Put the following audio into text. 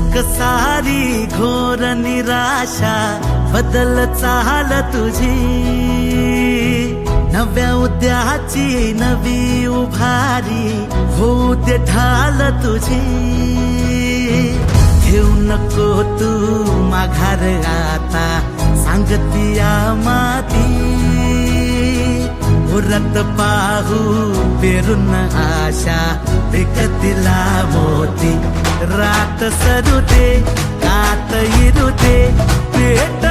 सुख सारी घोर निराशा बदल चाल तुझी, नव्या उद्याची नवी उभारी होऊ दे ढाल तुझी। घेऊ नको तू माघार आता सांगतिया माती, उरत पाहू पेरून आशा पिकतिला मोती। रात सरू दे कात इरू दे पेट